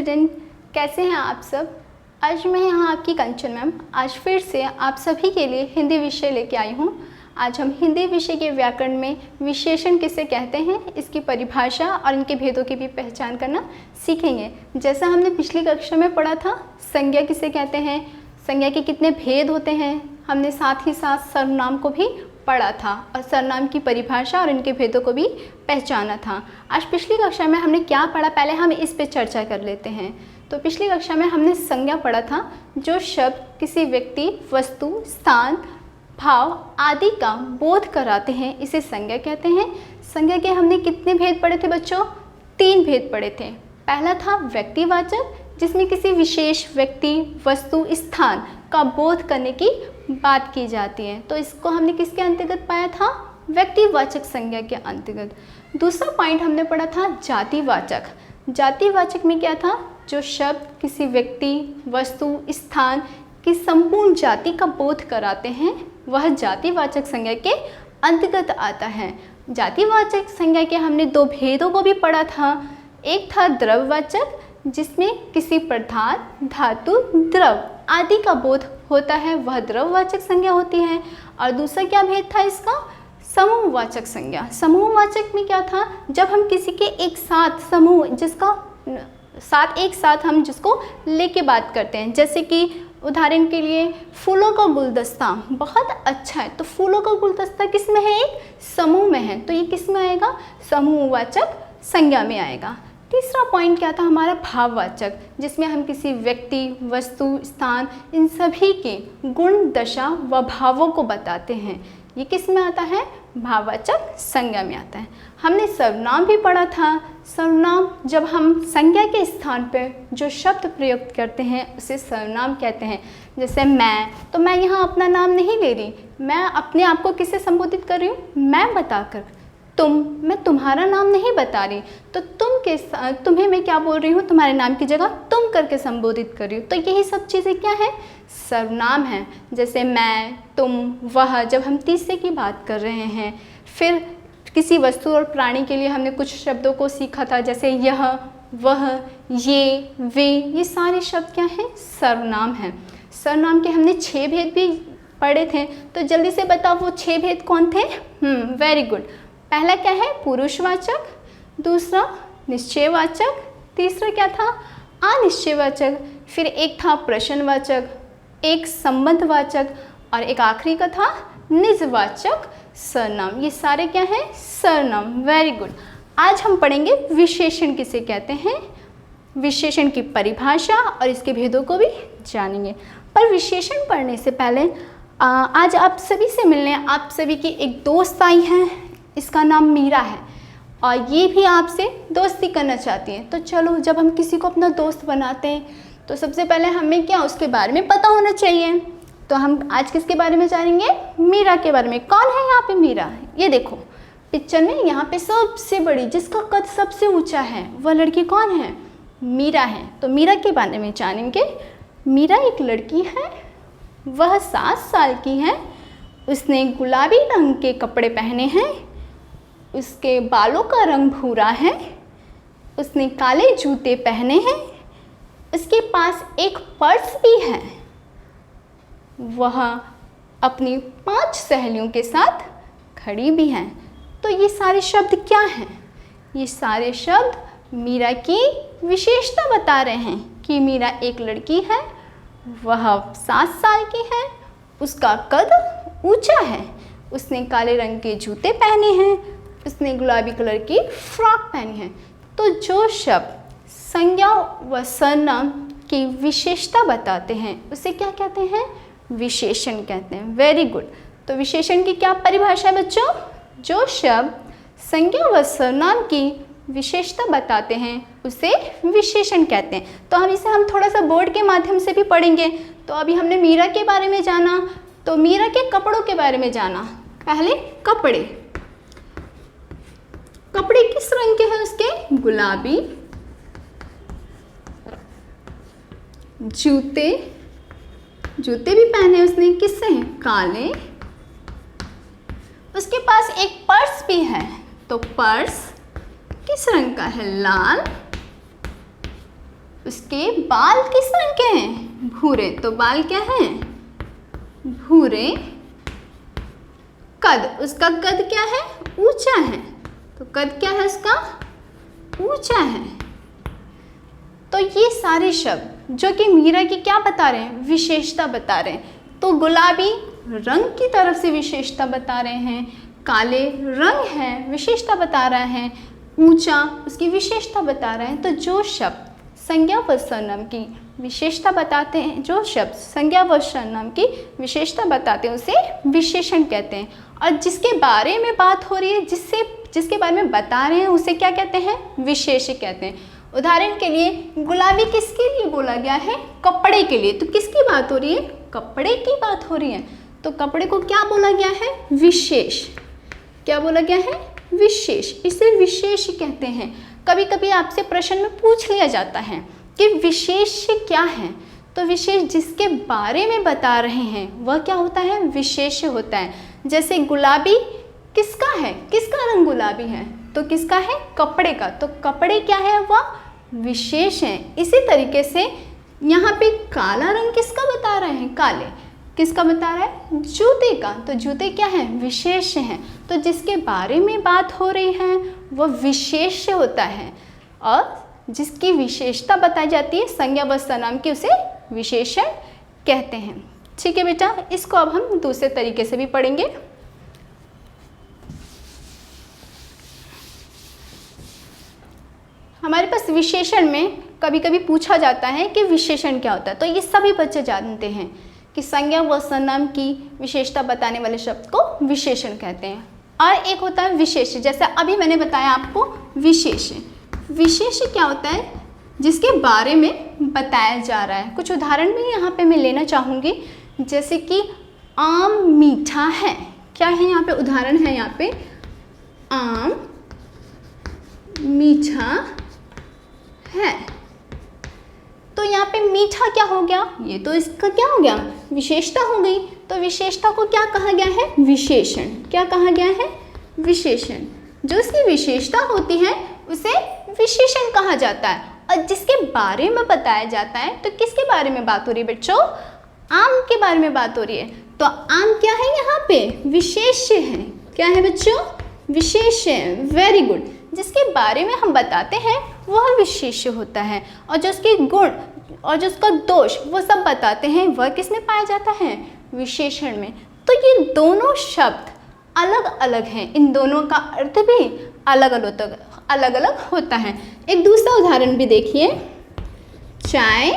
Student, कैसे हैं आप सब। आज मैं यहाँ आपकी कंचन मैम आज फिर से आप सभी के लिए हिंदी विषय लेके आई हूँ। आज हम हिंदी विषय के व्याकरण में विशेषण किसे कहते हैं, इसकी परिभाषा और इनके भेदों की भी पहचान करना सीखेंगे। जैसा हमने पिछली कक्षा में पढ़ा था संज्ञा किसे कहते हैं, संज्ञा के कितने भेद होते हैं, हमने साथ ही साथ सर्वनाम को भी पढ़ा था और सर्वनाम की परिभाषा और इनके भेदों को भी पहचाना था। आज पिछली कक्षा में हमने क्या पढ़ा, पहले हम इस पे चर्चा कर लेते हैं। तो पिछली कक्षा में हमने संज्ञा पढ़ा था, जो शब्द किसी व्यक्ति, वस्तु, स्थान, भाव आदि का बोध कराते हैं इसे संज्ञा कहते हैं। संज्ञा के हमने कितने भेद पढ़े थे बच्चों? 3 भेद पढ़े थे। पहला था व्यक्तिवाचक, जिसमें किसी विशेष व्यक्ति, वस्तु, स्थान का बोध करने की बात की जाती है, तो इसको हमने किसके अंतर्गत पाया था? व्यक्तिवाचक संज्ञा के अंतर्गत। दूसरा पॉइंट हमने पढ़ा था जातिवाचक। जातिवाचक में क्या था? जो शब्द किसी व्यक्ति, वस्तु, स्थान की संपूर्ण जाति का बोध कराते हैं वह जातिवाचक संज्ञा के अंतर्गत आता है। जातिवाचक संज्ञा के हमने 2 भेदों को भी पढ़ा था। एक था द्रव्यवाचक, जिसमें किसी पदार्थ, धातु, द्रव आदि का बोध होता है, वह द्रव्यवाचक संज्ञा होती है। और दूसरा क्या भेद था इसका? समूहवाचक संज्ञा। समूहवाचक में क्या था? जब हम किसी के एक साथ समूह, जिसका साथ एक साथ हम जिसको लेके बात करते हैं, जैसे कि उदाहरण के लिए फूलों का गुलदस्ता बहुत अच्छा है, तो फूलों का गुलदस्ता किस में है? एक समूह में है, तो ये किस में आएगा? समूहवाचक संज्ञा में आएगा। तीसरा पॉइंट क्या था हमारा? भाववाचक, जिसमें हम किसी व्यक्ति, वस्तु, स्थान इन सभी के गुण, दशा व भावों को बताते हैं। ये किस में आता है? भाववाचक संज्ञा में आता है। हमने सर्वनाम भी पढ़ा था। सर्वनाम जब हम संज्ञा के स्थान पर जो शब्द प्रयुक्त करते हैं उसे सर्वनाम कहते हैं। जैसे मैं, तो मैं यहाँ अपना नाम नहीं ले रही, मैं अपने आप को किससे संबोधित कर रही हूँ? मैं बताकर। तुम, मैं तुम्हारा नाम नहीं बता रही, तो तुम्हें मैं क्या बोल रही हूँ? तुम्हारे नाम की जगह तुम करके संबोधित कर रही हूँ। तो यही सब चीज़ें क्या है? सर्वनाम है। जैसे मैं, तुम, वह, जब हम तीसरे की बात कर रहे हैं। फिर किसी वस्तु और प्राणी के लिए हमने कुछ शब्दों को सीखा था, जैसे यह, वह, ये, वे, ये सारे शब्द क्या हैं? सर्वनाम हैं। सर्वनाम के हमने 6 भेद भी पढ़े थे, तो जल्दी से बताओ वो 6 भेद कौन थे? Very good. पहला क्या है? पुरुषवाचक। दूसरा निश्चयवाचक। तीसरा क्या था? अनिश्चयवाचक। फिर एक था प्रश्नवाचक, एक संबंधवाचक और एक आखिरी का था निजवाचक सर्वनाम। ये सारे क्या हैं? सर्वनाम। Very good. आज हम पढ़ेंगे विशेषण किसे कहते हैं, विशेषण की परिभाषा और इसके भेदों को भी जानेंगे। पर विशेषण पढ़ने से पहले आज आप सभी से मिलने आप सभी की एक दोस्त आई है, इसका नाम मीरा है और ये भी आपसे दोस्ती करना चाहती है। तो चलो, जब हम किसी को अपना दोस्त बनाते हैं तो सबसे पहले हमें क्या उसके बारे में पता होना चाहिए। तो हम आज किसके बारे में जानेंगे? मीरा के बारे में। कौन है यहाँ पे मीरा? ये देखो पिक्चर में, यहाँ पे सबसे बड़ी, जिसका कद सबसे ऊंचा है, वह लड़की कौन है? मीरा है। तो मीरा के बारे में जानेंगे। मीरा एक लड़की है, वह 7 साल की है। उसने गुलाबी रंग के कपड़े पहने हैं, उसके बालों का रंग भूरा है, उसने काले जूते पहने हैं, उसके पास एक पर्स भी है, वह अपनी 5 सहेलियों के साथ खड़ी भी है। तो ये सारे शब्द क्या हैं? ये सारे शब्द मीरा की विशेषता बता रहे हैं कि मीरा एक लड़की है, वह 7 साल की है, उसका कद ऊंचा है, उसने काले रंग के जूते पहने हैं, उसने गुलाबी कलर की फ्रॉक पहनी है। तो जो शब्द संज्ञा व सर्वनाम की विशेषता बताते हैं उसे क्या कहते हैं? विशेषण कहते हैं। Very good. तो विशेषण की क्या परिभाषा है बच्चों? जो शब्द संज्ञा व सर्वनाम की विशेषता बताते हैं उसे विशेषण कहते हैं। तो हम थोड़ा सा बोर्ड के माध्यम से भी पढ़ेंगे। तो अभी हमने मीरा के बारे में जाना, तो मीरा के कपड़ों के बारे में जाना। पहले कपड़े, कपड़े किस रंग के हैं उसके? गुलाबी। जूते, जूते भी पहने उसने, किससे हैं? काले। उसके पास एक पर्स भी है, तो पर्स किस रंग का है? लाल। उसके बाल किस रंग के हैं? भूरे। तो बाल क्या हैं? भूरे। कद, उसका कद क्या है? ऊंचा है। तो कद क्या है उसका? ऊंचा है। तो ये सारे शब्द जो कि मीरा की क्या बता रहे हैं? विशेषता बता रहे हैं। तो गुलाबी रंग की तरफ से विशेषता बता रहे हैं, काले रंग है विशेषता बता रहा है, ऊंचा उसकी विशेषता बता रहा है। तो जो शब्द संज्ञा व सर्वनाम की विशेषता बताते हैं, जो शब्द संज्ञा व सर्वनाम की विशेषता बताते हैं उसे विशेषण कहते हैं। और जिसके बारे में बात हो रही है, जिसके बारे में बता रहे हैं उसे क्या कहते हैं? विशेष्य कहते हैं। उदाहरण के लिए गुलाबी किसके लिए बोला गया है? कपड़े के लिए। तो किसकी बात हो रही है? कपड़े की बात हो रही है। तो कपड़े को क्या बोला गया है? विशेष। क्या बोला गया है? विशेष। इसे विशेष कहते हैं। कभी कभी आपसे प्रश्न में पूछ लिया जाता है कि विशेष क्या है। तो विशेष जिसके बारे में बता रहे हैं वह क्या होता है? विशेष होता है। जैसे गुलाबी किसका है? किसका रंग गुलाबी है? तो किसका है? कपड़े का। तो कपड़े क्या है? वह विशेष है। इसी तरीके से यहाँ पे काला रंग किसका बता रहे हैं? काले किसका बता रहा है? जूते का। तो जूते क्या है? विशेष हैं। तो जिसके बारे में बात हो रही है वह विशेष होता है, और जिसकी विशेषता बताई जाती है संज्ञा व सर्वनाम की उसे विशेषण कहते हैं। ठीक है बेटा, इसको अब हम दूसरे तरीके से भी पढ़ेंगे। हमारे पास विशेषण में कभी कभी पूछा जाता है कि विशेषण क्या होता है। तो ये सभी बच्चे जानते हैं कि संज्ञा व सर्वनाम की विशेषता बताने वाले शब्द को विशेषण कहते हैं। और एक होता है विशेष, जैसे अभी मैंने बताया आपको विशेष। विशेष क्या होता है? जिसके बारे में बताया जा रहा है। कुछ उदाहरण भी यहाँ पे मैं लेना चाहूँगी, जैसे कि आम मीठा है। क्या है यहाँ पे? उदाहरण है यहाँ पे, आम मीठा है। तो यहाँ पे मीठा क्या हो गया? ये तो इसका क्या हो गया? विशेषता हो गई। तो विशेषता को क्या कहा गया है? विशेषण। क्या कहा गया है? विशेषण। जो इसकी विशेषता होती है उसे विशेषण कहा जाता है। और जिसके बारे में बताया जाता है, तो किसके बारे में बात हो रही है बच्चों? आम के बारे में बात हो रही है। तो आम क्या है यहाँ पे? विशेष्य है। क्या है बच्चों? विशेष्य है। Very good. जिसके बारे में हम बताते हैं वह विशेष्य होता है, और जो उसके गुण और जो उसका दोष वो सब बताते हैं वह किस में पाया जाता है? विशेषण में। तो ये दोनों शब्द अलग अलग हैं, इन दोनों का अर्थ भी अलग अलग होता है। एक दूसरा उदाहरण भी देखिए, चाय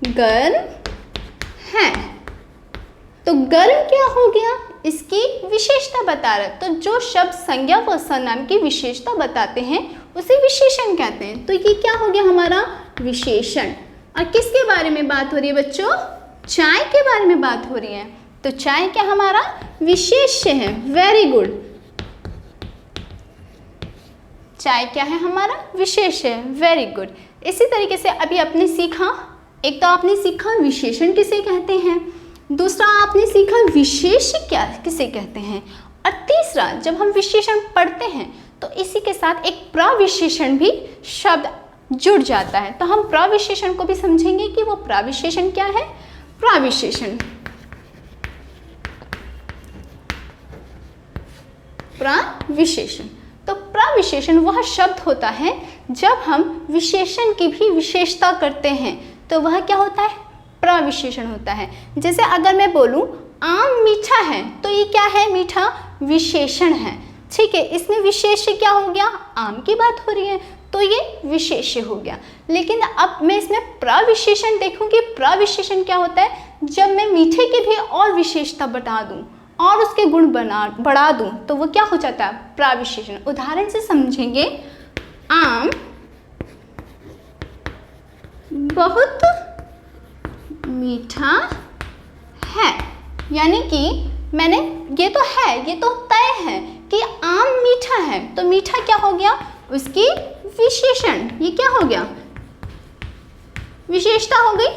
गर्म है। तो गर्म क्या हो गया? इसकी विशेषता बता रहा है। तो जो शब्द संज्ञा व सर्वनाम की विशेषता बताते हैं उसे विशेषण कहते हैं। तो ये क्या हो गया हमारा? विशेषण। और किसके बारे में बात हो रही है बच्चों? चाय के बारे में बात हो रही है। तो चाय क्या हमारा? विशेष्य है। Very good. चाय क्या है हमारा? विशेष है। Very good. इसी तरीके से अभी आपने सीखा, एक तो आपने सीखा विशेषण किसे कहते हैं, दूसरा आपने सीखा विशेष क्या किसे कहते हैं, और तीसरा जब हम विशेषण पढ़ते हैं तो इसी के साथ एक प्रविशेषण भी शब्द जुड़ जाता है। तो हम प्रविशेषण को भी समझेंगे कि वो प्रविशेषण क्या है। प्रविशेषण, प्रविशेषण। तो प्रविशेषण वह शब्द होता है जब हम विशेषण की भी विशेषता करते हैं, तो वह क्या होता है? प्रविशेषण होता है। जैसे अगर मैं बोलूं आम मीठा है, तो ये क्या है? मीठा विशेषण है। ठीक है, इसमें विशेष्य क्या हो गया? आम की बात हो रही है, तो ये विशेष्य हो गया। लेकिन अब मैं इसमें प्रविशेषण देखूंगी। प्रविशेषण क्या होता है? जब मैं मीठे की भी और विशेषता बढ़ा दूं और उसके गुण बढ़ा दूं, तो वो क्या हो जाता है? प्रविशेषण। उदाहरण से समझेंगे, आम बहुत मीठा है। यानी कि मैंने ये तो है, ये तो तय है कि आम मीठा है। तो मीठा क्या हो गया? उसकी विशेषण। ये क्या हो गया? विशेषता हो गई।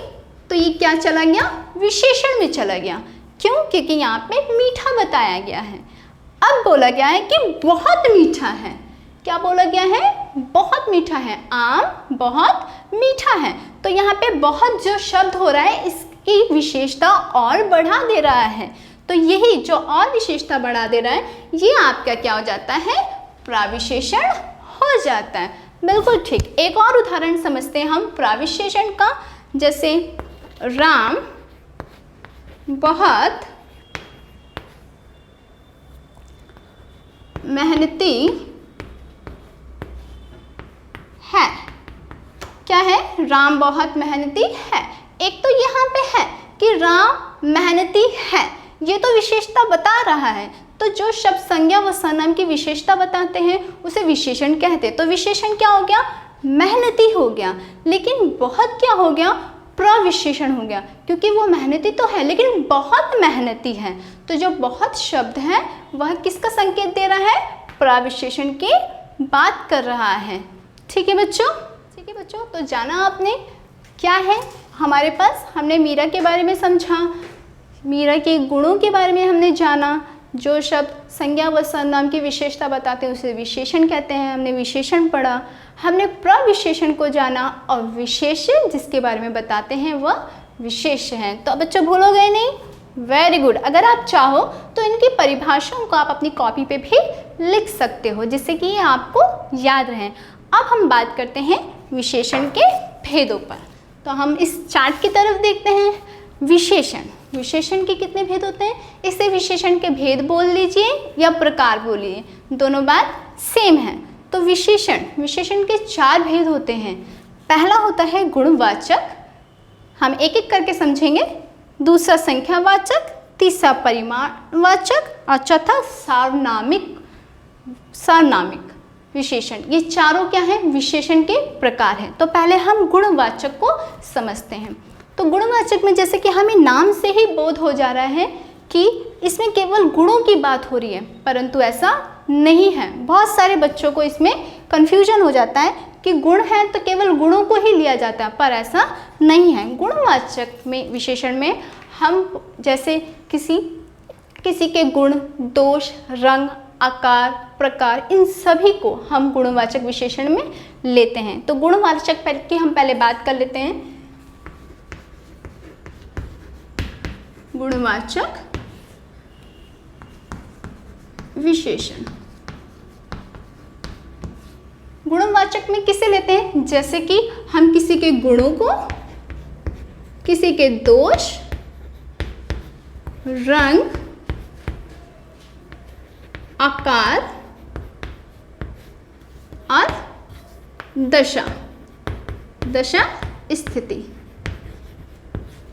तो ये क्या चला गया? विशेषण में चला गया। क्यों? क्योंकि यहाँ पे मीठा बताया गया है। अब बोला गया है कि बहुत मीठा है। क्या बोला गया है? बहुत मीठा है। आम बहुत मीठा है। तो यहाँ पे बहुत जो शब्द हो रहा है इसकी विशेषता और बढ़ा दे रहा है। तो यही जो और विशेषता बढ़ा दे रहा है ये आपका क्या हो जाता है, प्राविशेषण हो जाता है। बिल्कुल ठीक। एक और उदाहरण समझते हैं हम प्राविशेषण का। जैसे राम बहुत मेहनती है। क्या है, राम बहुत मेहनती है। एक तो यहाँ पे है कि राम मेहनती है, ये तो विशेषता बता रहा है। तो जो शब्द संज्ञा व सर्वनाम की विशेषता बताते हैं उसे विशेषण कहते हैं। तो विशेषण क्या हो गया, मेहनती हो गया। लेकिन बहुत क्या हो गया, प्रविशेषण हो गया, क्योंकि वो मेहनती तो है लेकिन बहुत मेहनती है। तो जो बहुत शब्द है वह किसका संकेत दे रहा है, प्रविशेषण की बात कर रहा है। ठीक है बच्चों, ठीक है बच्चों। तो जाना आपने क्या है हमारे पास, हमने मीरा के बारे में समझा, मीरा के गुणों के बारे में हमने जाना। जो शब्द संज्ञा व सर्वनाम की विशेषता बताते हैं उसे विशेषण कहते हैं, हमने विशेषण पढ़ा। हमने प्रविशेषण को जाना और विशेषण जिसके बारे में बताते हैं वह विशेष हैं। तो बच्चों भूलोगे नहीं, वेरी गुड। अगर आप चाहो तो इनकी परिभाषाओं को आप अपनी कॉपी पे भी लिख सकते हो जिससे कि ये आपको याद रहें। अब हम बात करते हैं विशेषण के भेदों पर। तो हम इस चार्ट की तरफ देखते हैं। विशेषण, विशेषण के कितने भेद होते हैं, इसे विशेषण के भेद बोल लीजिए या प्रकार बोलिए, दोनों बात सेम है। तो विशेषण, विशेषण के 4 भेद होते हैं। पहला होता है गुणवाचक, हम एक एक करके समझेंगे। दूसरा संख्यावाचक, तीसरा परिमाणवाचक और चौथा सार्वनामिक, सार्वनामिक विशेषण। ये चारों क्या हैं, विशेषण के प्रकार हैं। तो पहले हम गुणवाचक को समझते हैं। तो गुणवाचक में जैसे कि हमें नाम से ही बोध हो जा रहा है कि इसमें केवल गुणों की बात हो रही है, परंतु ऐसा नहीं है। बहुत सारे बच्चों को इसमें कन्फ्यूजन हो जाता है कि गुण है तो केवल गुणों को ही लिया जाता है, पर ऐसा नहीं है। गुणवाचक में, विशेषण में हम जैसे किसी के गुण, दोष, रंग, आकार, प्रकार, इन सभी को हम गुणवाचक विशेषण में लेते हैं। तो गुणवाचक की हम पहले बात कर लेते हैं। गुणवाचक विशेषण, गुणवाचक में किसे लेते हैं, जैसे कि हम किसी के गुणों को, किसी के दोष, रंग, आकार और दशा, दशा स्थिति,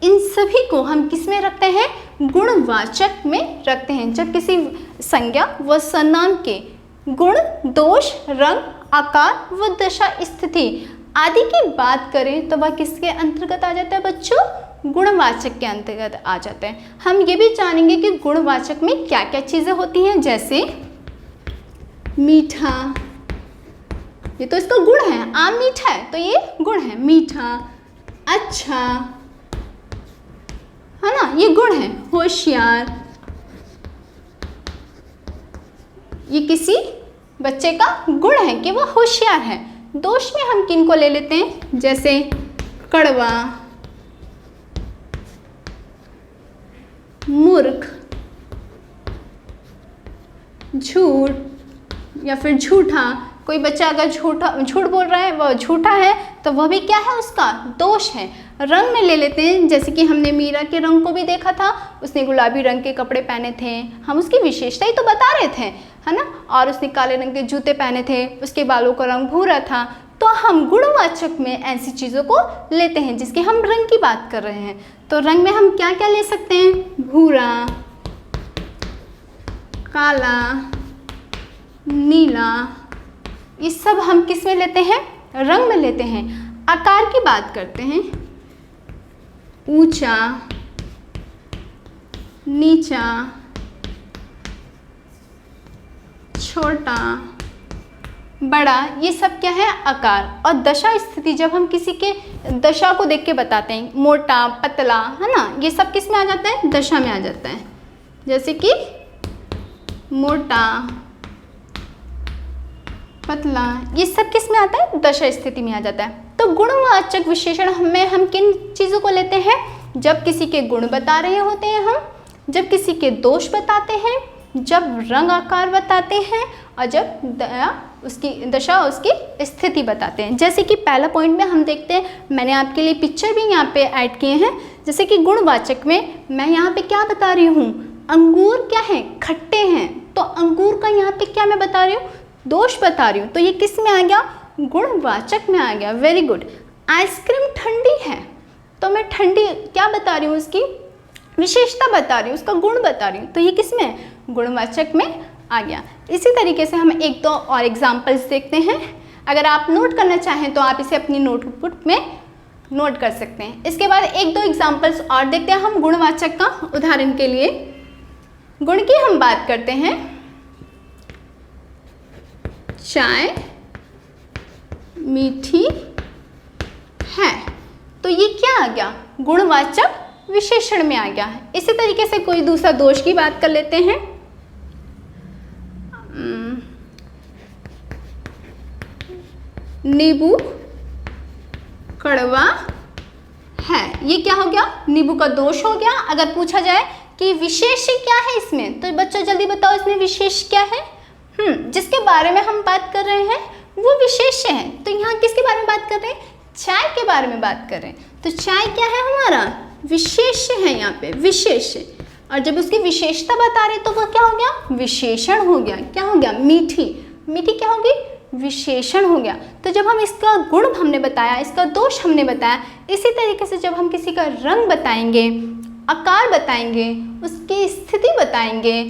इन सभी को हम किस में रखते हैं, गुणवाचक में रखते हैं। जब किसी संज्ञा व सर्वनाम के गुण, दोष, रंग, आकार व दशा स्थिति आदि की बात करें तो वह किसके अंतर्गत आ जाता है बच्चों, गुणवाचक के अंतर्गत आ जाता है। हम ये भी जानेंगे कि गुणवाचक में क्या क्या चीज़ें होती हैं, जैसे मीठा, ये तो इसका गुण है, आम मीठा है तो ये गुण है मीठा। अच्छा है ना, ये गुण है। होशियार, ये किसी बच्चे का गुण है कि वह होशियार है। दोष में हम किन को ले लेते हैं, जैसे कड़वा, मूर्ख, झूठ या फिर झूठा। कोई बच्चा अगर झूठ बोल रहा है, वह झूठा है तो वह भी क्या है, उसका दोष है। रंग में ले लेते हैं, जैसे कि हमने मीरा के रंग को भी देखा था, उसने गुलाबी रंग के कपड़े पहने थे, हम उसकी विशेषता ही तो बता रहे थे, है ना। और उसने काले रंग के जूते पहने थे, उसके बालों का रंग भूरा था। तो हम गुणवाचक में ऐसी चीज़ों को लेते हैं जिसकी हम रंग की बात कर रहे हैं। तो रंग में हम क्या क्या ले सकते हैं, भूरा, काला, नीला, ये सब हम किस में लेते हैं, रंग में लेते हैं। आकार की बात करते हैं, ऊंचा, नीचा, छोटा, बड़ा, ये सब क्या है, आकार। और दशा स्थिति, जब हम किसी के दशा को देख के बताते हैं, मोटा, पतला, है ना, ये सब किस में आ जाता है, दशा में आ जाता है। जैसे कि मोटा, पतला, ये सब किस में आता है, दशा स्थिति में आ जाता है। तो गुणवाचक विशेषण में हम किन चीज़ों को लेते हैं? जब किसी के गुण बता रहे होते हैं हम, जब किसी के दोष बताते हैं, जब रंग आकार बताते हैं, और जब उसकी दशा उसकी स्थिति बताते हैं। जैसे कि पहला पॉइंट में हम देखते हैं, मैंने आपके लिए पिक्चर भी यहाँ पे ऐड किए हैं। जैसे कि गुणवाचक में मैं यहाँ पे क्या बता रही हूँ? अंगूर क्या है? खट्टे हैं। तो अंगूर का यहाँ पे क्या मैं बता रही हूँ? दोष बता रही हूँ। तो ये किस में आ गया? गुणवाचक में आ गया। Very good. आइसक्रीम ठंडी है, तो मैं ठंडी क्या बता रही हूँ? उसकी विशेषता बता रही हूँ, उसका गुण बता रही हूँ। तो ये किस में? गुणवाचक में आ गया। इसी तरीके से हम एक दो और एग्जाम्पल्स देखते हैं। अगर आप नोट करना चाहें तो आप इसे अपनी नोटबुक में नोट कर सकते हैं। इसके बाद एक दो एग्जाम्पल्स और देखते हैं हम गुणवाचक का। उदाहरण के लिए गुण की हम बात करते हैं। चाय मीठी है, तो ये क्या आ गया? गुणवाचक विशेषण में आ गया। इसी तरीके से कोई दूसरा दोष की बात कर लेते हैं। नींबू कड़वा है, ये क्या हो गया? नींबू का दोष हो गया। अगर पूछा जाए कि विशेष क्या है इसमें, तो बच्चों जल्दी बताओ इसमें विशेष क्या है? जिसके बारे में हम बात कर रहे हैं वो विशेष है। तो यहाँ किसके बारे में बात कर रहे हैं? चाय के बारे में बात कर रहे हैं। तो चाय क्या है हमारा? विशेष है, यहाँ पे विशेष। और जब उसकी विशेषता बता रहे तो वह क्या हो गया? विशेषण हो गया। क्या हो गया? मीठी। मीठी क्या होगी? विशेषण हो गया। तो जब हम इसका गुण हमने बताया, इसका दोष हमने बताया, इसी तरीके से जब हम किसी का रंग बताएंगे, आकार बताएंगे, उसकी स्थिति बताएंगे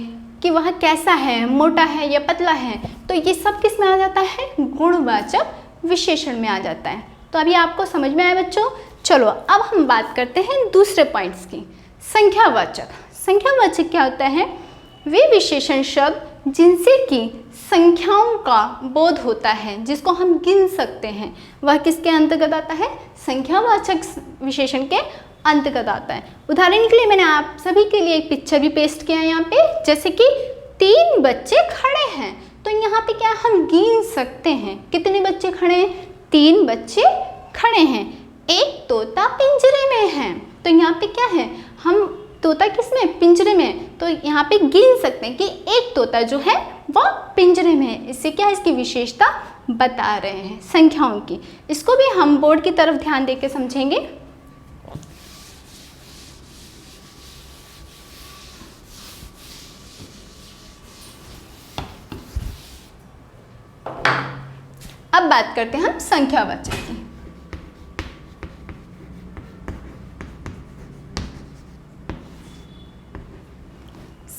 कि वह कैसा है, मोटा है या पतला है, तो ये सब किस में आ जाता है? गुणवाचक विशेषण में आ जाता है। तो अभी आपको समझ में आया बच्चों? चलो अब हम बात करते हैं दूसरे पॉइंट्स की। संख्यावाचक। संख्यावाचक क्या होता है? वे विशेषण शब्द जिनसे कि संख्याओं का बोध होता है, जिसको हम गिन सकते हैं, वह किसके अंतर्गत आता है? संख्यावाचक विशेषण के अंतर्गत आता है। उदाहरण के लिए मैंने आप सभी के लिए एक पिक्चर भी पेस्ट किया है यहाँ पे। जैसे कि 3 बच्चे खड़े हैं, तो यहाँ पे क्या हम गिन सकते हैं? कितने बच्चे खड़े हैं? 3 बच्चे खड़े हैं। एक तोता पिंजरे में है, तो यहाँ पे क्या है? हम तोता किसमें? पिंजरे में। तो यहाँ पे गिन सकते हैं कि एक तोता जो है वह पिंजरे में है। इससे क्या है? इसकी विशेषता बता रहे हैं संख्याओं की। इसको भी हम बोर्ड की तरफ ध्यान देके समझेंगे। अब बात करते हैं हम संख्यावाचक की।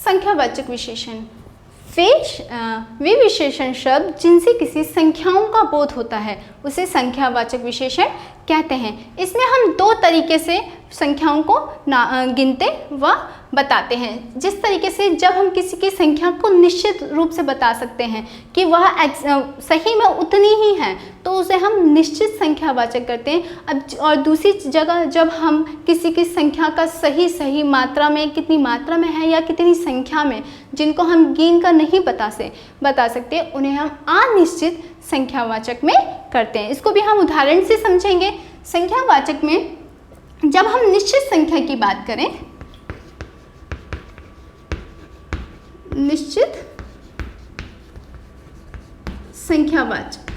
संख्यावाचक विशेषण वे विशेषण शब्द जिनसे किसी संख्याओं का बोध होता है, उसे संख्यावाचक विशेषण कहते हैं। इसमें हम 2 तरीके से संख्याओं को गिनते व बताते हैं। जिस तरीके से जब हम किसी की संख्या को निश्चित रूप से बता सकते हैं कि वह सही में उतनी ही है, तो उसे हम निश्चित संख्यावाचक करते हैं। अब और दूसरी जगह जब हम किसी की संख्या का सही मात्रा में, कितनी मात्रा में है या कितनी संख्या में, जिनको हम गिन कर नहीं बता सकते, उन्हें हम अनिश्चित संख्यावाचक में करते हैं। इसको भी हम उदाहरण से समझेंगे। संख्यावाचक में जब हम निश्चित संख्या की बात करें, निश्चित संख्यावाचक,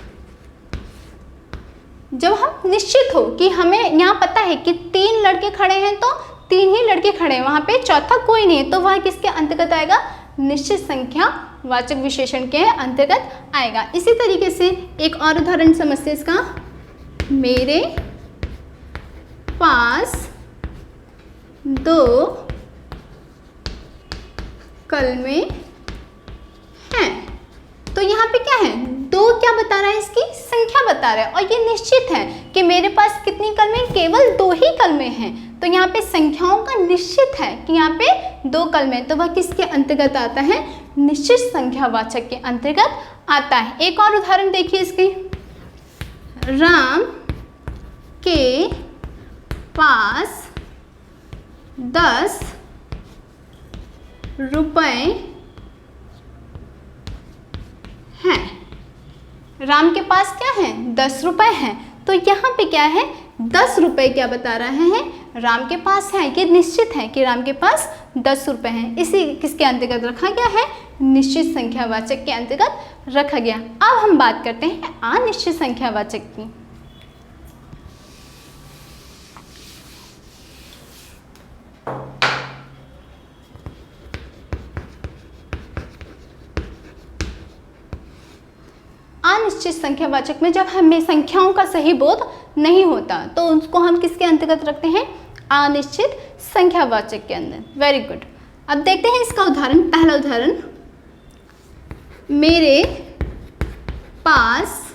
जब हम निश्चित हो कि हमें यहाँ पता है कि 3 लड़के खड़े हैं तो 3 ही लड़के खड़े हैं, वहां पे चौथा कोई नहीं है, तो वह किसके अंतर्गत आएगा? निश्चित संख्यावाचक विशेषण के अंतर्गत आएगा। इसी तरीके से एक और उदाहरण समझते इसका। मेरे पास 2 कलमे हैं, तो यहाँ पे क्या है? 2 क्या बता रहा है? इसकी संख्या बता रहा है, और ये निश्चित है कि मेरे पास कितनी कलमे? केवल 2 ही कलमे हैं। तो यहाँ पे संख्याओं का निश्चित है कि यहाँ पे 2 कलमे, तो वह किसके अंतर्गत आता है? निश्चित संख्यावाचक के अंतर्गत आता है। एक और उदाहरण देखिए इसकी। राम के पास 10 रुपए हैं। राम के पास क्या है? 10 रुपए हैं। तो यहाँ पे क्या है, 10 रुपये क्या बता रहे हैं, राम के पास है। ये निश्चित है कि राम के पास 10 रुपये हैं। इसी किसके अंतर्गत रखा गया है, निश्चित संख्यावाचक के अंतर्गत रखा गया। अब हम बात करते हैं अनिश्चित संख्यावाचक की। अनिश्चित संख्यावाचक में जब हमें संख्याओं का सही बोध नहीं होता तो उसको हम किसके अंतर्गत रखते हैं, अनिश्चित संख्यावाचक के अंदर। Very good. अब देखते हैं इसका उदाहरण। पहला उदाहरण, मेरे पास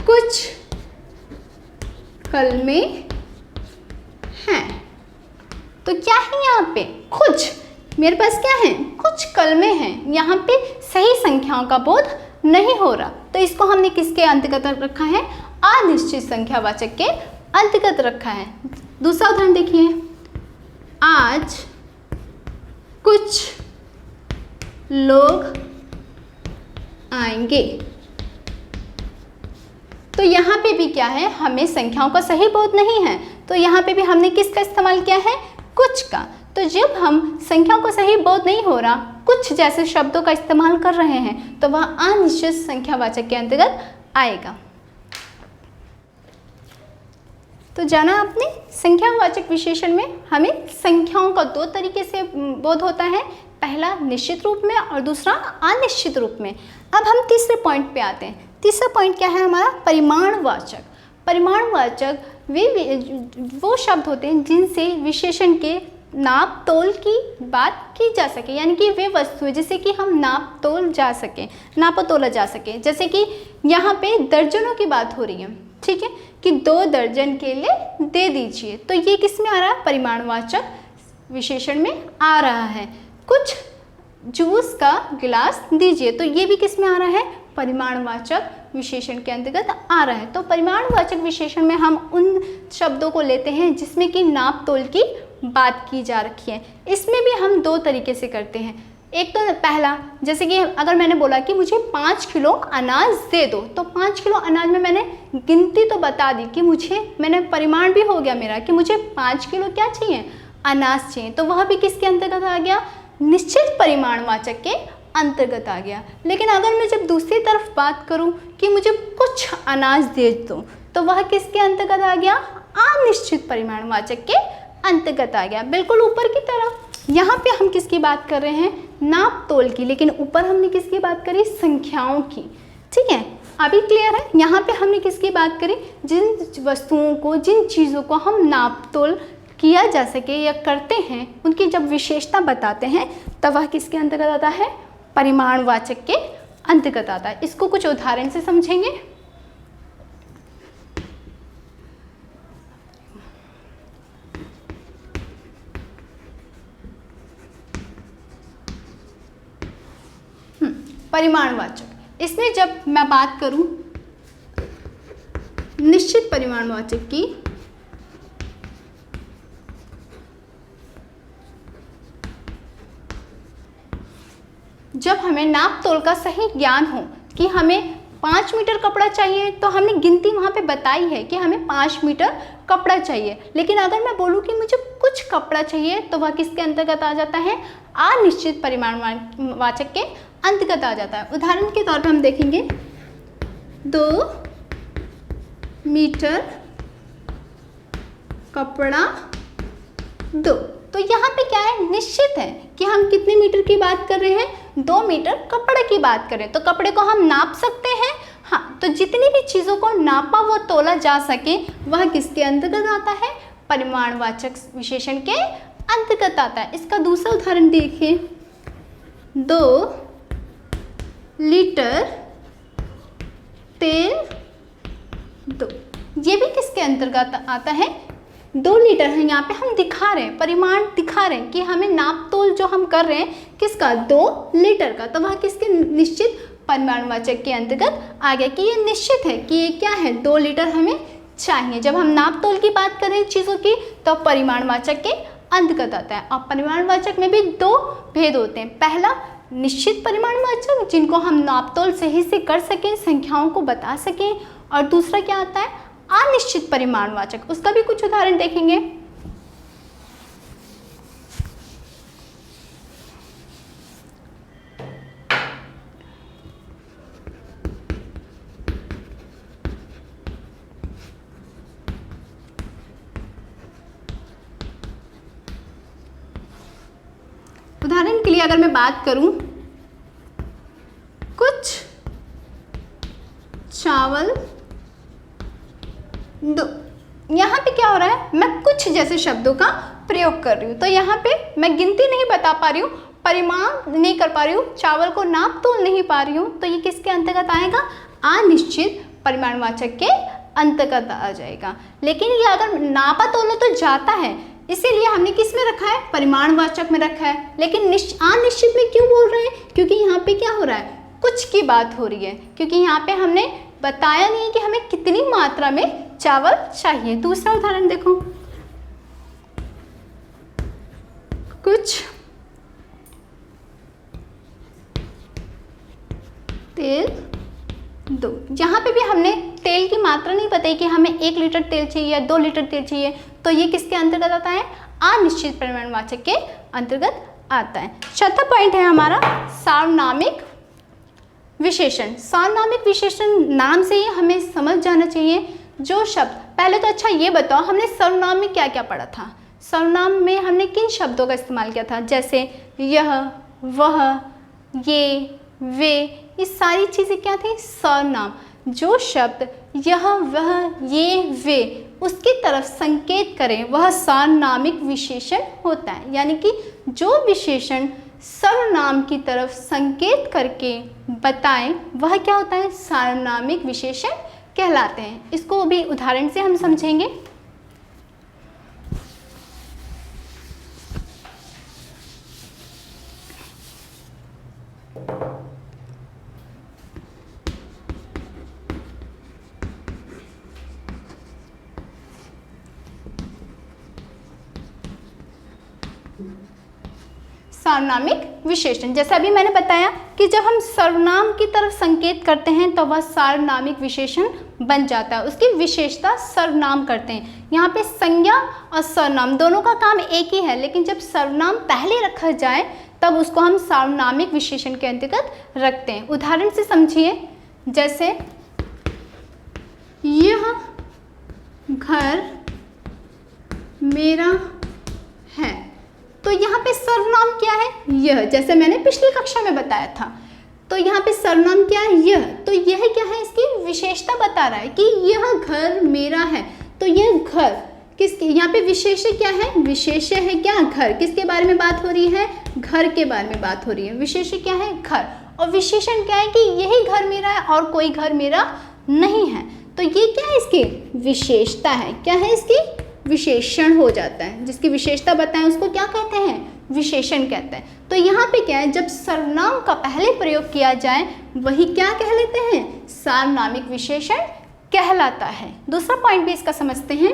कुछ कलमें हैं। तो क्या है यहाँ पे, कुछ, मेरे पास क्या है, कुछ कलमें हैं। यहाँ पे सही संख्याओं का बोध नहीं हो रहा, तो इसको हमने किसके अंतर्गत रखा है, अनिश्चित संख्यावाचक के अंतर्गत रखा है। दूसरा उदाहरण देखिए, आज कुछ लोग आएंगे। तो यहाँ पे भी क्या है, हमें संख्याओं का सही बोध नहीं है, तो यहाँ पे भी हमने किसका इस्तेमाल किया है, कुछ का। तो जब हम संख्याओं को सही बोध नहीं हो रहा, कुछ जैसे शब्दों का इस्तेमाल कर रहे हैं, तो वह अनिश्चित संख्यावाचक के अंतर्गत आएगा। तो जाना आपने, संख्यावाचक विशेषण में हमें संख्याओं का 2 तरीके से बोध होता है, पहला निश्चित रूप में और दूसरा अनिश्चित रूप में। अब हम तीसरे पॉइंट पे आते हैं। तीसरा पॉइंट क्या है हमारा, परिमाणवाचक। परिमाणवाचक वो शब्द होते हैं जिनसे विशेषण के नाप तोल की बात की जा सके, यानी कि वे वस्तुएं जिसे कि हम नाप तोल जा सके, नापा तोला जा सके। जैसे कि यहाँ पे दर्जनों की बात हो रही है, ठीक है, कि 2 दर्जन केले दे दीजिए, तो ये किस में आ रहा है, परिमाणवाचक विशेषण में आ रहा है। कुछ जूस का गिलास दीजिए, तो ये भी किस में आ रहा है, परिमाणवाचक विशेषण के अंतर्गत आ रहा है। तो परिमाणवाचक विशेषण में हम उन शब्दों को लेते हैं जिसमें कि नाप तोल की बात की जा रखी है। इसमें भी हम 2 तरीके से करते हैं। एक तो पहला, जैसे कि अगर मैंने बोला कि मुझे 5 किलो अनाज दे दो, तो 5 किलो अनाज में मैंने गिनती तो बता दी कि मैंने परिमाण भी हो गया मेरा कि मुझे 5 किलो क्या चाहिए, अनाज चाहिए। तो वह भी किसके अंतर्गत आ गया, निश्चित परिमाणवाचक के अंतर्गत आ गया। लेकिन अगर मैं जब दूसरी तरफ बात करूं कि मुझे कुछ अनाज दे दो, तो वह किसके अंतर्गत आ गया, अनिश्चित परिमाणवाचक के अंतर्गत आ गया। बिल्कुल ऊपर की तरफ यहाँ पे हम किसकी बात कर रहे हैं, नाप तोल की, लेकिन ऊपर हमने किसकी बात करी, संख्याओं की। ठीक है, अभी क्लियर है। यहाँ पे हमने किसकी बात करी, जिन वस्तुओं को, जिन चीज़ों को हम नाप तोल किया जा सके या करते हैं, उनकी जब विशेषता बताते हैं तब वह किसके अंतर्गत आता है, परिमाणवाचक के अंतर्गत आता है। इसको कुछ उदाहरण से समझेंगे। परिमाणवाचक, इसमें जब मैं बात करूं निश्चित परिमाणवाचक की, जब हमें नाप तोल का सही ज्ञान हो कि हमें 5 मीटर कपड़ा चाहिए, तो हमने गिनती वहाँ पे बताई है कि हमें 5 मीटर कपड़ा चाहिए। लेकिन अगर मैं बोलूँ कि मुझे कुछ कपड़ा चाहिए, तो वह किसके अंतर्गत आ जाता है, अनिश्चित परिमाणवाचक के अंतर्गत आ जाता है। उदाहरण के तौर पर हम देखेंगे 2 मीटर कपड़ा दो, तो यहाँ पे क्या है, निश्चित है कि हम कितने मीटर की बात कर रहे हैं, 2 मीटर कपड़े की बात करें, तो कपड़े को हम नाप सकते हैं। हाँ, तो जितनी भी चीज़ों को नापा व तोला जा सके वह किसके अंतर्गत आता है, परिमाणवाचक विशेषण के अंतर्गत आता है। इसका दूसरा उदाहरण देखिए, 2 लीटर तेल दो, ये भी किसके अंतर्गत आता है, 2 लीटर है। यहाँ पे हम दिखा रहे हैं, परिमाण दिखा रहे हैं कि हमें नाप तोल जो हम कर रहे हैं किसका, 2 लीटर का, तो वह किसके, निश्चित परिमाणवाचक के अंतर्गत आ गया कि ये निश्चित है कि ये क्या है, 2 लीटर हमें चाहिए। जब हम नाप तोल की बात करें चीज़ों की, तो परिमाणवाचक के अंतर्गत आता है। और परिमाणवाचक में भी 2 भेद होते हैं। पहला, निश्चित परिमाणवाचक, जिनको हम नाप तोल सही से कर सकें, संख्याओं को बता सकें और दूसरा क्या आता है, अनिश्चित परिमाणवाचक। उसका भी कुछ उदाहरण देखेंगे। उदाहरण के लिए अगर मैं बात करूं, कुछ चावल दो, यहाँ पे क्या हो रहा है, मैं कुछ जैसे शब्दों का प्रयोग कर रही हूँ। तो यहाँ पे मैं गिनती नहीं बता पा रही हूँ, परिमाण नहीं कर पा रही हूँ, चावल को नाप तोल नहीं पा रही हूँ, तो ये किसके अंतर्गत आएगा, अनिश्चित परिमाणवाचक के अंतर्गत आ जाएगा। लेकिन ये अगर नापा तोला तो जाता है, इसीलिए हमने किस में रखा है, परिमाणवाचक में रखा है। लेकिन अनिश्चित में क्यों बोल रहे हैं, क्योंकि यहाँ पे क्या हो रहा है, कुछ की बात हो रही है, क्योंकि यहाँ पे हमने बताया नहीं कि हमें कितनी मात्रा में चावल चाहिए। दूसरा उदाहरण देखो, कुछ तेल दो। यहाँ पे भी हमने तेल की मात्रा नहीं बताई कि हमें 1 लीटर तेल चाहिए या 2 लीटर तेल चाहिए, तो ये किसके अंतर्गत आता है, अनिश्चित परिमाणवाचक के अंतर्गत आता है। चौथा पॉइंट है हमारा सार्वनामिक विशेषण। सार्वनामिक विशेषण नाम से ही हमें समझ जाना चाहिए, जो शब्द, पहले तो अच्छा ये बताओ हमने सर्वनाम में क्या क्या पढ़ा था, सर्वनाम में हमने किन शब्दों का इस्तेमाल किया था, जैसे यह, वह, ये, वे, ये सारी चीज़ें क्या थी, सर्वनाम। जो शब्द यह, वह, ये, वे उसकी तरफ संकेत करें वह सार्वनामिक विशेषण होता है। यानी कि जो विशेषण सर्वनाम की तरफ संकेत करके बताएं वह क्या होता है, सार्वनामिक विशेषण कहलाते हैं। इसको भी उदाहरण से हम समझेंगे। सार्वनामिक विशेषण, जैसा अभी मैंने बताया कि जब हम सर्वनाम की तरफ संकेत करते हैं तो वह सार्वनामिक विशेषण बन जाता है, उसकी विशेषता सर्वनाम करते हैं। यहाँ पे संज्ञा और सर्वनाम दोनों का काम एक ही है, लेकिन जब सर्वनाम पहले रखा जाए तब उसको हम सार्वनामिक विशेषण के अंतर्गत रखते हैं। उदाहरण से समझिए, जैसे यह घर मेरा है, तो यहाँ पे सर्वनाम क्या है, यह, जैसे मैंने पिछली कक्षा में बताया था। तो यहाँ पे सर्वनाम क्या है, यह, तो यह क्या है, इसकी विशेषता बता रहा है कि यह घर मेरा है। तो यह घर किसके, यहाँ पे विशेष्य क्या है, विशेष्य है क्या, घर। किसके बारे में बात हो रही है, घर के बारे में बात हो रही है। विशेष्य क्या है, घर, और विशेषण क्या है कि यही घर मेरा है और कोई घर मेरा नहीं है। तो ये क्या है, इसकी विशेषता है, क्या है, इसकी विशेषण हो जाता है। जिसकी विशेषता बताएं उसको क्या कहते हैं, विशेषण कहते हैं। तो यहाँ पे क्या है, जब सर्वनाम का पहले प्रयोग किया जाए वही क्या कह लेते हैं, सार्वनामिक विशेषण कहलाता है। दूसरा पॉइंट भी इसका समझते हैं,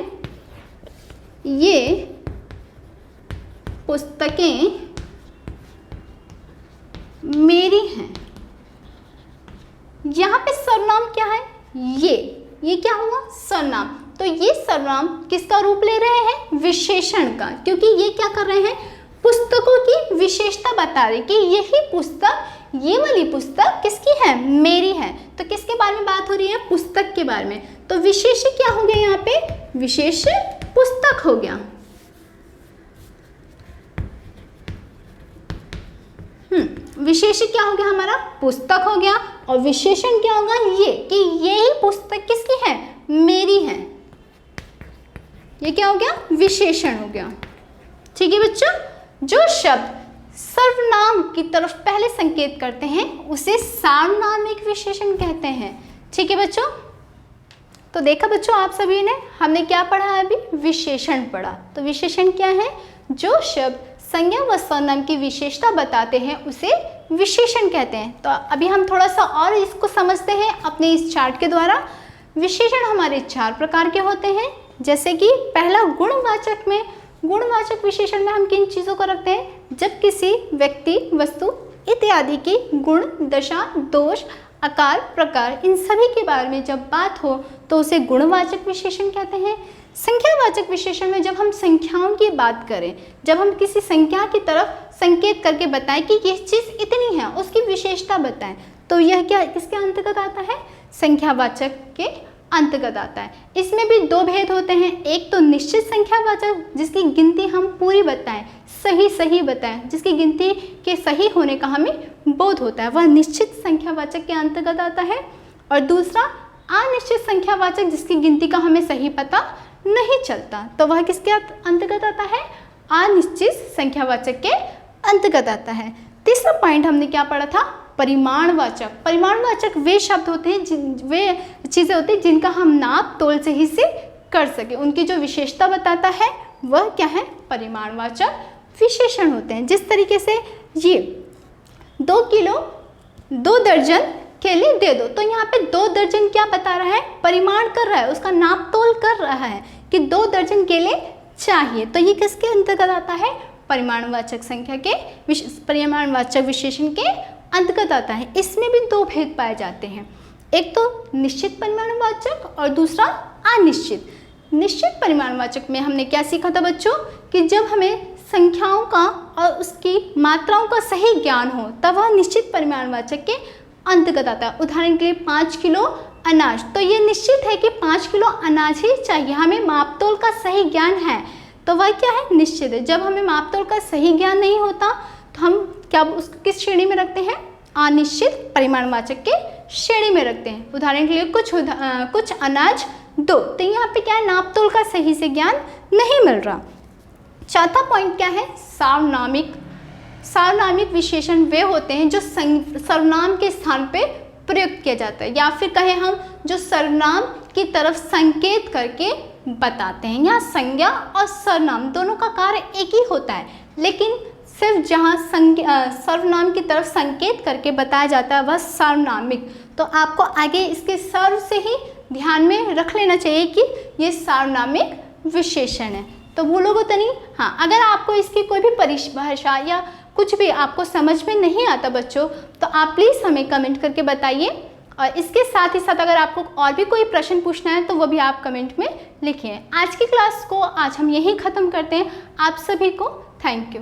ये पुस्तकें मेरी हैं। यहाँ पे सर्वनाम क्या है, ये क्या हुआ, सर्वनाम। तो ये सर्वनाम किसका रूप ले रहे हैं, विशेषण का, क्योंकि ये क्या कर रहे हैं, पुस्तकों की विशेषता बता रहे कि यही पुस्तक, ये वाली पुस्तक किसकी है, मेरी है। तो किसके बारे में बात हो रही है, पुस्तक के बारे में। तो विशेष्य क्या हो गया, यहाँ पे विशेष्य पुस्तक हो गया। विशेष्य क्या हो गया, हमारा पुस्तक हो गया, और विशेषण क्या होगा, ये कि यही पुस्तक किसकी है, मेरी है। ये क्या हो गया, विशेषण हो गया। ठीक है बच्चों, जो शब्द सर्वनाम की तरफ पहले संकेत करते हैं उसे सार्वनामिक विशेषण कहते हैं। ठीक है बच्चों, तो देखा बच्चों आप सभी ने, हमने क्या पढ़ा है अभी, विशेषण पढ़ा। तो विशेषण क्या है, जो शब्द संज्ञा व सर्वनाम की विशेषता बताते हैं उसे विशेषण कहते हैं। तो अभी हम थोड़ा सा और इसको समझते हैं अपने इस चार्ट के द्वारा। विशेषण हमारे 4 प्रकार के होते हैं, जैसे कि पहला गुणवाचक में, गुणवाचक विशेषण में हम किन चीज़ों को रखते हैं, जब किसी व्यक्ति, वस्तु इत्यादि की गुण, दशा, दोष आकार, प्रकार, इन सभी के बारे में जब बात हो तो उसे गुणवाचक विशेषण कहते हैं। संख्यावाचक विशेषण में जब हम संख्याओं की बात करें, जब हम किसी संख्या की तरफ संकेत करके बताएं कि ये चीज़ इतनी है, उसकी विशेषता बताएं, तो यह क्या किसके अंतर्गत आता है? संख्यावाचक के अंतर्गत आता है। इसमें भी दो भेद होते हैं, एक तो निश्चित संख्यावाचक जिसकी गिनती हम पूरी बताएं, सही बताएं, जिसकी गिनती के सही होने का हमें बोध होता है, वह निश्चित संख्यावाचक के अंतर्गत आता है। और दूसरा अनिश्चित संख्यावाचक जिसकी गिनती का हमें सही पता नहीं चलता, तो वह किसके अंतर्गत आता है? अनिश्चित संख्यावाचक के अंतर्गत आता है। तीसरा पॉइंट हमने क्या पढ़ा था? परिमाणवाचक। परिमाणवाचक वे शब्द होते हैं, वे चीज़ें होती हैं जिनका हम नाप तोल सही से कर सके, उनकी जो विशेषता बताता है वह क्या है? परिमाणवाचक विशेषण होते हैं। जिस तरीके से ये 2 किलो 2 दर्जन केले दे दो, तो यहाँ पे 2 दर्जन क्या बता रहा है? परिमाण कर रहा है, उसका नाप तोल कर रहा है कि 2 दर्जन केले चाहिए, तो ये किसके अंतर्गत आता है? परिमाणवाचक संख्या के परिमाणवाचक विशेषण के अंतर्गत आता है। इसमें भी दो भेद पाए जाते हैं, एक तो निश्चित परिमाणवाचक और दूसरा अनिश्चित। निश्चित परिमाणवाचक में हमने क्या सीखा था बच्चों? कि जब हमें संख्याओं का और उसकी मात्राओं का सही ज्ञान हो तब वह निश्चित परिमाणवाचक के अंतर्गत आता है। उदाहरण के लिए 5 किलो अनाज, तो ये निश्चित है कि 5 किलो अनाज ही चाहिए, हमें मापतोल का सही ज्ञान है, तो वह क्या है? निश्चित है। जब हमें मापतोल का सही ज्ञान नहीं होता तो हम क्या उसको किस श्रेणी में रखते हैं? अनिश्चित परिमाणवाचक के श्रेणी में रखते हैं। उदाहरण के लिए कुछ अनाज दो, तो यहाँ पे क्या है? नापतोल का सही से ज्ञान नहीं मिल रहा। चौथा पॉइंट क्या है? सार्वनामिक। सार्वनामिक विशेषण वे होते हैं जो सर्वनाम के स्थान पे प्रयुक्त किया जाता है, या फिर कहें हम जो सर्वनाम की तरफ संकेत करके बताते हैं। यहाँ संज्ञा और सर्वनाम दोनों का कार्य एक ही होता है, लेकिन सिर्फ जहाँ सर्वनाम की तरफ संकेत करके बताया जाता है वह सार्वनामिक। तो आपको आगे इसके सर्व से ही ध्यान में रख लेना चाहिए कि ये सार्वनामिक विशेषण है, तो भूलोगे तो नहीं। हाँ, अगर आपको इसकी कोई भी परिभाषा या कुछ भी आपको समझ में नहीं आता बच्चों, तो आप प्लीज़ हमें कमेंट करके बताइए, और इसके साथ ही साथ अगर आपको और भी कोई प्रश्न पूछना है तो वो भी आप कमेंट में लिखिए। आज की क्लास को आज हम यहीं ख़त्म करते हैं। आप सभी को थैंक यू।